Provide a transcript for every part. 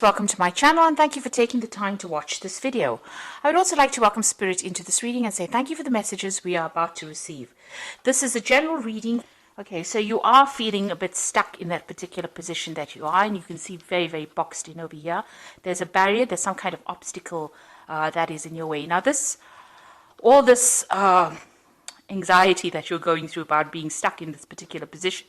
Welcome to my channel and thank you for taking the time to watch this video. I would also like to welcome Spirit into this reading and say thank you for the messages we are about to receive. This is a general reading. Okay, so you are feeling a bit stuck in that particular position that you are, and you can see very boxed in over here. There's a barrier, there's some kind of obstacle that is in your way. Now all this anxiety that you're going through about being stuck in this particular position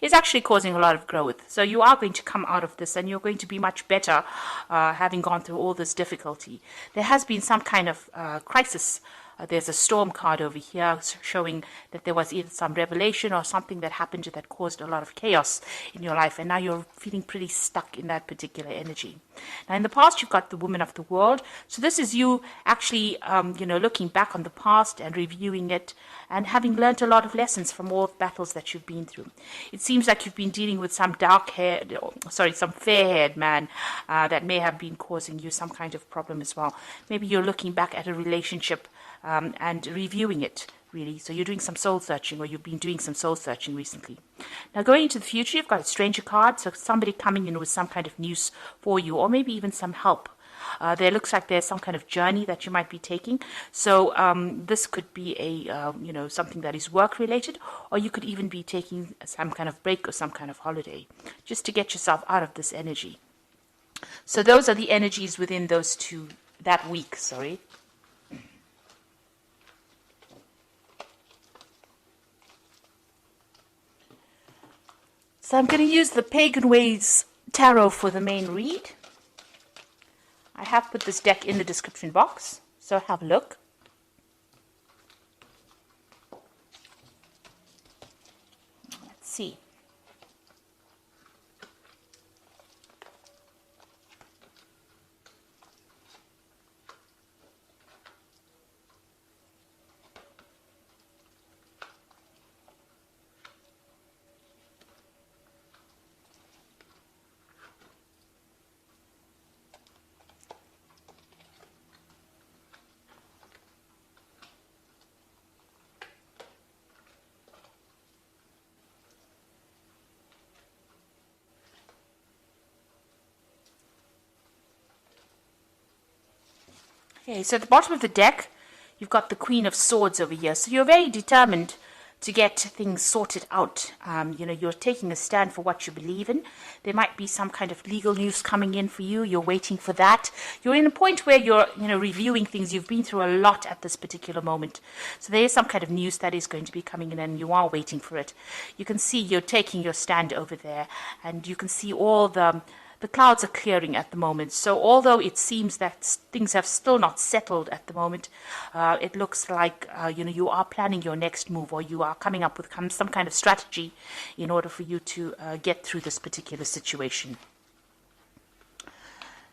is actually causing a lot of growth. So you are going to come out of this and you're going to be much better having gone through all this difficulty. There has been some kind of crisis. There's a storm card over here showing that there was either some revelation or something that happened that caused a lot of chaos in your life, and now you're feeling pretty stuck in that particular energy. Now in the past you've got the woman of the world, so this is you actually looking back on the past and reviewing it and having learned a lot of lessons from all the battles that you've been through. It seems like you've been dealing with some some fair-haired man that may have been causing you some kind of problem as well. Maybe you're looking back at a relationship and reviewing it, really. So you're doing some soul searching, or you've been doing some soul searching recently. Now going into the future, you've got a stranger card, so somebody coming in with some kind of news for you, or maybe even some help. There looks like there's some kind of journey that you might be taking. So this could be a something that is work related, or you could even be taking some kind of break or some kind of holiday just to get yourself out of this energy. So those are the energies within that week. So I'm going to use the Pagan Ways Tarot for the main read. I have put this deck in the description box, so have a look. Let's see. Okay, so at the bottom of the deck, you've got the Queen of Swords over here. So you're very determined to get things sorted out. You're taking a stand for what you believe in. There might be some kind of legal news coming in for you. You're waiting for that. You're in a point where you're, reviewing things. You've been through a lot at this particular moment. So there is some kind of news that is going to be coming in, and you are waiting for it. You can see you're taking your stand over there, and you can see all the clouds are clearing at the moment. So although it seems that things have still not settled at the moment, it looks like you are planning your next move, or you are coming up with some kind of strategy in order for you to get through this particular situation.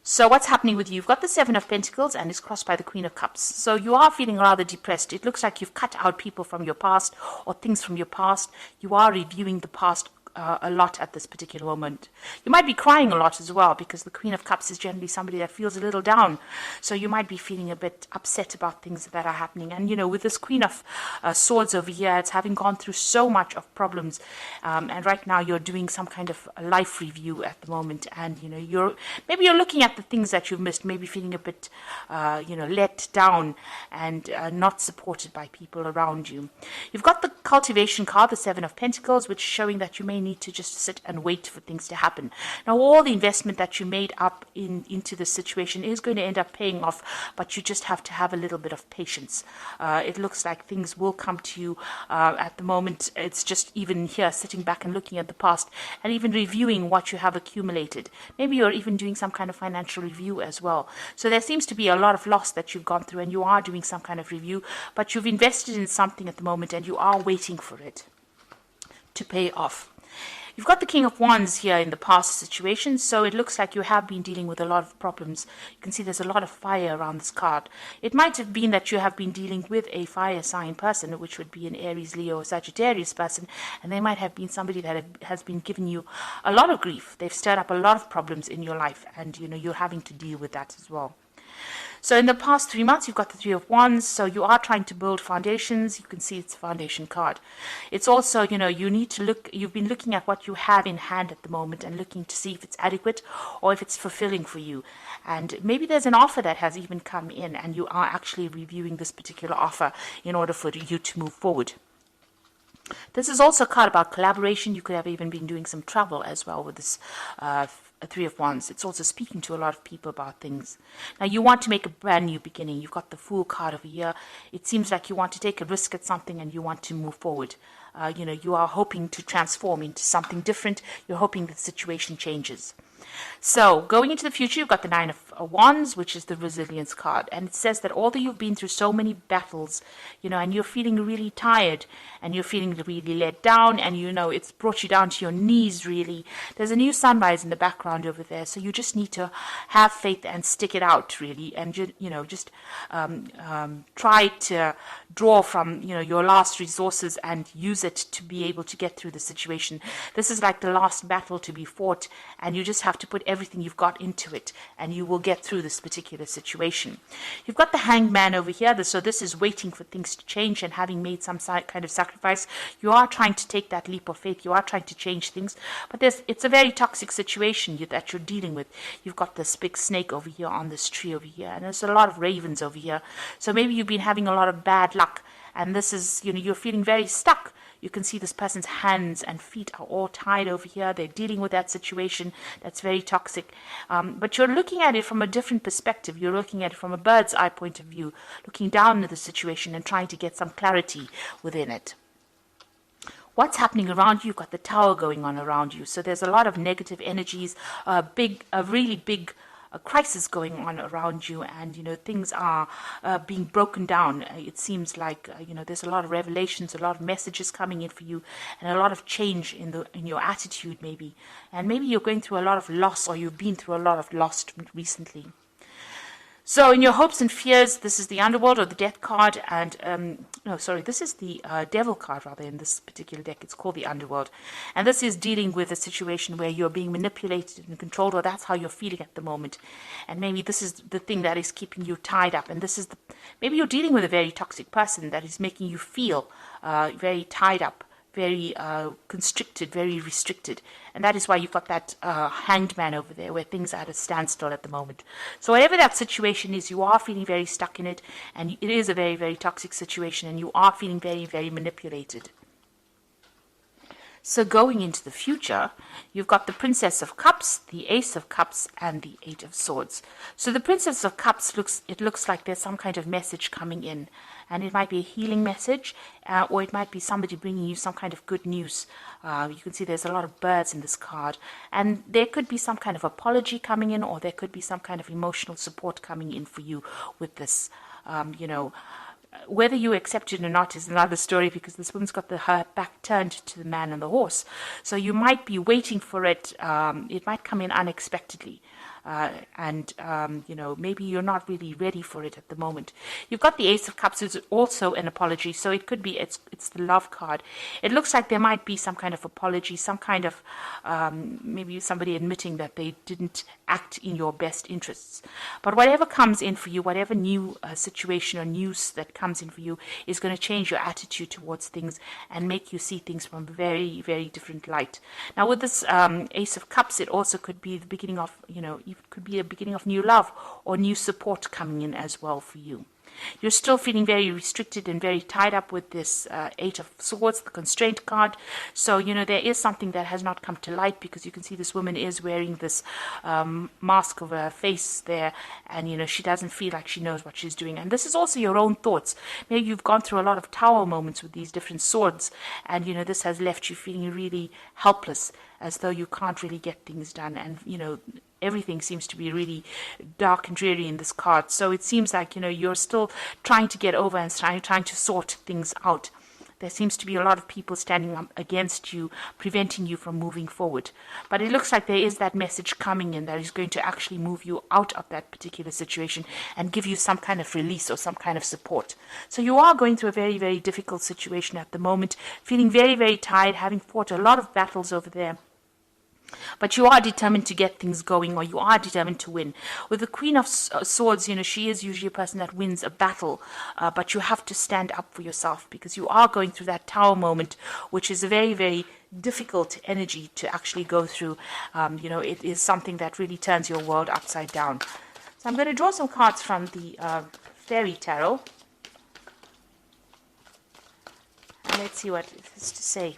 So what's happening with you? You've got the Seven of Pentacles and it's crossed by the Queen of Cups. So you are feeling rather depressed. It looks like you've cut out people from your past or things from your past. You are reviewing the past a lot at this particular moment. You might be crying a lot as well, because the Queen of Cups is generally somebody that feels a little down. So you might be feeling a bit upset about things that are happening. And with this Queen of Swords over here, it's having gone through so much of problems, and right now you're doing some kind of life review at the moment, and you're looking at the things that you've missed, maybe feeling a bit let down and not supported by people around you. You've got the Cultivation card, the Seven of Pentacles, which is showing that you may need to just sit and wait for things to happen. Now all the investment that you made up into this situation is going to end up paying off, but you just have to have a little bit of patience. It looks like things will come to you. At the moment it's just even here sitting back and looking at the past and even reviewing what you have accumulated. Maybe you're even doing some kind of financial review as well. So there seems to be a lot of loss that you've gone through, and you are doing some kind of review, but you've invested in something at the moment and you are waiting for it to pay off. You've got the King of Wands here in the past situation, so it looks like you have been dealing with a lot of problems. You can see there's a lot of fire around this card. It might have been that you have been dealing with a fire sign person, which would be an Aries, Leo, or Sagittarius person, and they might have been somebody that has been giving you a lot of grief. They've stirred up a lot of problems in your life, and you're having to deal with that as well. So in the past 3 months, you've got the Three of Wands. So you are trying to build foundations. You can see it's a foundation card. It's also, you need to look, you've been looking at what you have in hand at the moment and looking to see if it's adequate or if it's fulfilling for you. And maybe there's an offer that has even come in and you are actually reviewing this particular offer in order for you to move forward. This is also a card about collaboration. You could have even been doing some travel as well with this Three of Wands. It's also speaking to a lot of people about things. Now, you want to make a brand new beginning. You've got the Fool card over here. It seems like you want to take a risk at something and you want to move forward. You are hoping to transform into something different. You're hoping the situation changes. So going into the future, you've got the Nine of Wands, which is the resilience card. And it says that although you've been through so many battles, and you're feeling really tired and you're feeling really let down and, it's brought you down to your knees, really. There's a new sunrise in the background over there. So you just need to have faith and stick it out, really. And, just try to draw from, your last resources and use it to be able to get through the situation. This is like the last battle to be fought, and you just have to put everything you've got into it, and you will get through this particular situation. You've got the Hanged Man over here, so this is waiting for things to change, and having made some kind of sacrifice, you are trying to take that leap of faith. You are trying to change things, but it's a very toxic situation that you're dealing with. You've got this big snake over here on this tree over here, and there's a lot of ravens over here. So maybe you've been having a lot of bad luck, and this is, you're feeling very stuck. You can see this person's hands and feet are all tied over here. They're dealing with that situation that's very toxic. But you're looking at it from a different perspective. You're looking at it from a bird's eye point of view, looking down at the situation and trying to get some clarity within it. What's happening around you? You've got the Tower going on around you. So there's a lot of negative energies, a really big a crisis going on around you, and things are being broken down. It seems like there's a lot of revelations, a lot of messages coming in for you, and a lot of change in your attitude, maybe. And maybe you're going through a lot of loss, or you've been through a lot of loss recently. So in your hopes and fears, this is the Underworld or the Death card, and this is the Devil card rather in this particular deck. It's called the Underworld, and this is dealing with a situation where you're being manipulated and controlled, or that's how you're feeling at the moment. And maybe this is the thing that is keeping you tied up, and this is maybe you're dealing with a very toxic person that is making you feel very tied up, very constricted, very restricted. And that is why you've got that Hanged Man over there, where things are at a standstill at the moment. So whatever that situation is, you are feeling very stuck in it, and it is a very, very toxic situation, and you are feeling very, very manipulated. So going into the future, you've got the Princess of Cups, the Ace of Cups, and the Eight of Swords. So the Princess of Cups looks like there's some kind of message coming in, and it might be a healing message, or it might be somebody bringing you some kind of good news. You can see there's a lot of birds in this card, and there could be some kind of apology coming in, or there could be some kind of emotional support coming in for you with this, Whether you accept it or not is another story, because this woman's got her back turned to the man and the horse. So you might be waiting for it. It might come in unexpectedly. Maybe you're not really ready for it at the moment. You've got the Ace of Cups, which is also an apology. So it could be it's the Love card. It looks like there might be some kind of apology, some kind of maybe somebody admitting that they didn't act in your best interests. But whatever comes in for you, whatever new situation or news that comes in for you, is going to change your attitude towards things and make you see things from a very, very different light. Now, with this Ace of Cups, it also could be the beginning of, it could be a beginning of new love or new support coming in as well for you. You're still feeling very restricted and very tied up with this Eight of Swords, the constraint card. So, there is something that has not come to light, because you can see this woman is wearing this mask over her face there, and, she doesn't feel like she knows what she's doing. And this is also your own thoughts. Maybe you've gone through a lot of tower moments with these different swords, and, this has left you feeling really helpless, as though you can't really get things done. And, everything seems to be really dark and dreary in this card. So it seems like, you're still trying to get over and trying to sort things out. There seems to be a lot of people standing up against you, preventing you from moving forward. But it looks like there is that message coming in that is going to actually move you out of that particular situation and give you some kind of release or some kind of support. So you are going through a very, very difficult situation at the moment, feeling very, very tired, having fought a lot of battles over there. But you are determined to get things going, or you are determined to win. With the Queen of Swords, she is usually a person that wins a battle, but you have to stand up for yourself, because you are going through that tower moment, which is a very, very difficult energy to actually go through. It is something that really turns your world upside down. So I'm going to draw some cards from the Fairy Tarot. And let's see what it has to say.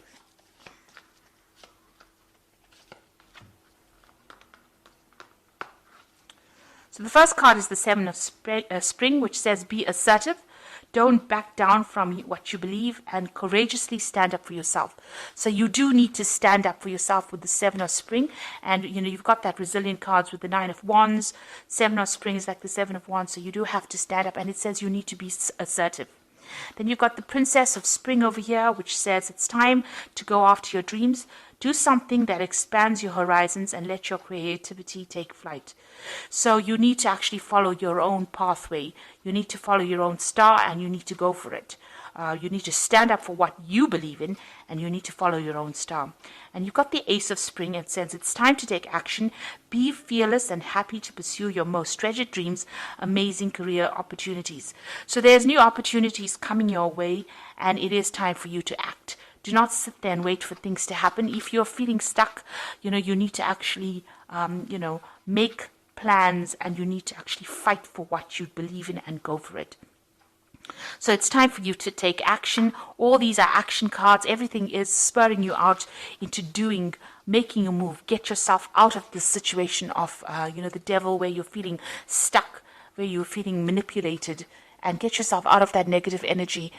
So the first card is the Seven of Spring, which says be assertive. Don't back down from what you believe, and courageously stand up for yourself. So you do need to stand up for yourself with the Seven of Spring. And, you've got that resilient cards with the Nine of Wands. Seven of Spring is like the Seven of Wands. So you do have to stand up, and it says you need to be assertive. Then you've got the Princess of Spring over here, which says it's time to go after your dreams. Do something that expands your horizons and let your creativity take flight. So you need to actually follow your own pathway. You need to follow your own star, and you need to go for it. You need to stand up for what you believe in, and you need to follow your own star. And you've got the Ace of Spring. It says it's time to take action. Be fearless and happy to pursue your most treasured dreams, amazing career opportunities. So there's new opportunities coming your way, and it is time for you to act. Do not sit there and wait for things to happen. If you're feeling stuck, you need to actually, make plans, and you need to actually fight for what you believe in and go for it. So it's time for you to take action. All these are action cards. Everything is spurring you out into making a move. Get yourself out of this situation of, the devil, where you're feeling stuck, where you're feeling manipulated, and get yourself out of that negative energy.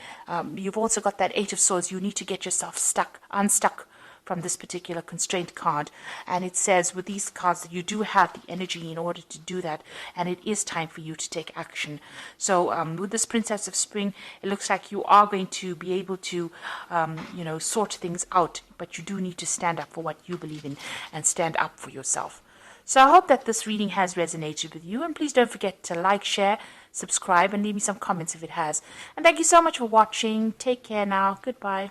You've also got that Eight of Swords. You need to get yourself unstuck from this particular constraint card. And it says with these cards that you do have the energy in order to do that, and it is time for you to take action. So with this Princess of Spring, it looks like you are going to be able to sort things out, but you do need to stand up for what you believe in and stand up for yourself. So I hope that this reading has resonated with you, and please don't forget to like, share, subscribe, and leave me some comments if it has. And thank you so much for watching. Take care now. Goodbye.